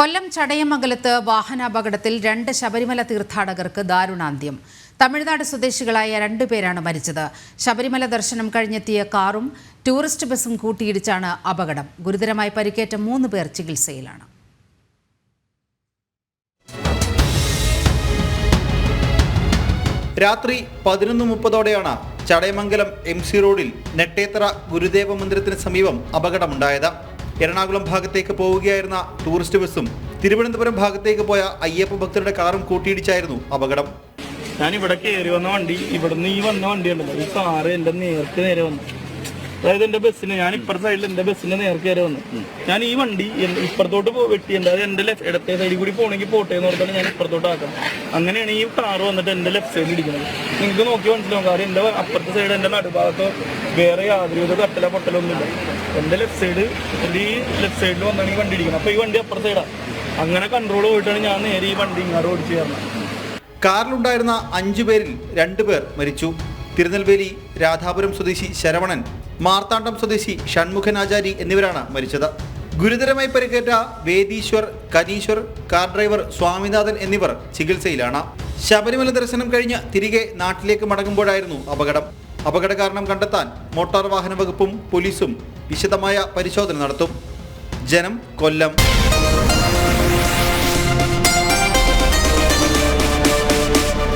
കൊല്ലം ചടയമംഗലത്ത് വാഹനാപകടത്തിൽ 2 ശബരിമല തീർത്ഥാടകർക്ക് ദാരുണാന്ത്യം. തമിഴ്നാട് സ്വദേശികളായ 2 പേരാണ് മരിച്ചത്. ശബരിമല ദർശനം കഴിഞ്ഞെത്തിയ കാറും ടൂറിസ്റ്റ് ബസും കൂട്ടിയിടിച്ചാണ് അപകടം. ഗുരുതരമായി പരിക്കേറ്റ 3 പേർ ചികിത്സയിലാണ്. രാത്രി 11:30ഓടെയാണ് ചടയമംഗലം MC റോഡിൽ നെട്ടേത്തറ ഗുരുദേവ മന്ദിരത്തിന് സമീപം അപകടമുണ്ടായത്. എറണാകുളം ഭാഗത്തേക്ക് പോവുകയായിരുന്ന ടൂറിസ്റ്റ് ബസും തിരുവനന്തപുരം ഭാഗത്തേക്ക് പോയ അയ്യപ്പ ഭക്തരുടെ കാറും കൂട്ടിയിടിച്ചായിരുന്നു അപകടം. ഞാൻ ഇവിടെ കയറി വന്ന വണ്ടി, ഇവിടുന്ന് ഈ വന്ന വണ്ടി ഉണ്ടല്ലോ, ഈ കാറ് എൻ്റെ നേർക്ക് നേരെ വന്നു. അതായത് എൻ്റെ ബസ്സിന്, ഞാൻ ഇപ്പുറത്തെ സൈഡിൽ എൻ്റെ ബസ്സിൻ്റെ നേർക്ക് നേരെ വന്നു. ഞാൻ ഈ വണ്ടി ഇപ്പുറത്തോട്ട് വെട്ടിയുണ്ട്. അത് എൻ്റെ ഇടത്തെ സൈഡിൽ കൂടി പോകണമെങ്കിൽ പോട്ടെ എന്ന് പറഞ്ഞാൽ ഞാൻ ഇപ്പുറത്തോട്ട് ആക്കണം. അങ്ങനെയാണ് ഈ കാറ് വന്നിട്ട് എൻ്റെ ലെഫ്റ്റ് സൈഡിൽ ഇരിക്കുന്നത്. നിങ്ങൾക്ക് നോക്കി മനസ്സിലാവും. കാരണം എൻ്റെ അപ്പുറത്തെ സൈഡ്, എൻ്റെ നടുഭാഗത്തോ വേറെ യാതൊരു പൊട്ടലോ ഒന്നുമില്ല. എൻ്റെ ലെഫ്റ്റ് സൈഡ്, എൻ്റെ ഈ ലെഫ്റ്റ് സൈഡിൽ വന്നാണ് ഈ വണ്ടി ഇരിക്കുന്നത്. അപ്പോൾ ഈ വണ്ടി അപ്പുറത്തെ സൈഡാണ്. അങ്ങനെ കൺട്രോൾ പോയിട്ടാണ് ഞാൻ നേരെ ഈ വണ്ടി ഇങ്ങോട്ട് ഓടിച്ചു കയറുന്നത്. കാറിലുണ്ടായിരുന്ന 5 പേരിൽ 2 പേർ മരിച്ചു. തിരുനെൽവേലി രാധാപുരം സ്വദേശി ശരവണൻ, മാർത്താണ്ഡം സ്വദേശി ഷൺമുഖനാചാരി എന്നിവരാണ് മരിച്ചത്. ഗുരുതരമായി പരിക്കേറ്റ വേദീശ്വർ, കനീശ്വർ, കാർ ഡ്രൈവർ സ്വാമിനാഥൻ എന്നിവർ ചികിത്സയിലാണ്. ശബരിമല ദർശനം കഴിഞ്ഞ് തിരികെ നാട്ടിലേക്ക് മടങ്ങുമ്പോഴായിരുന്നു അപകടം. അപകട കാരണം കണ്ടെത്താൻ മോട്ടോർ വാഹന വകുപ്പും പോലീസും വിശദമായ പരിശോധന നടത്തും. ജനം, കൊല്ലം.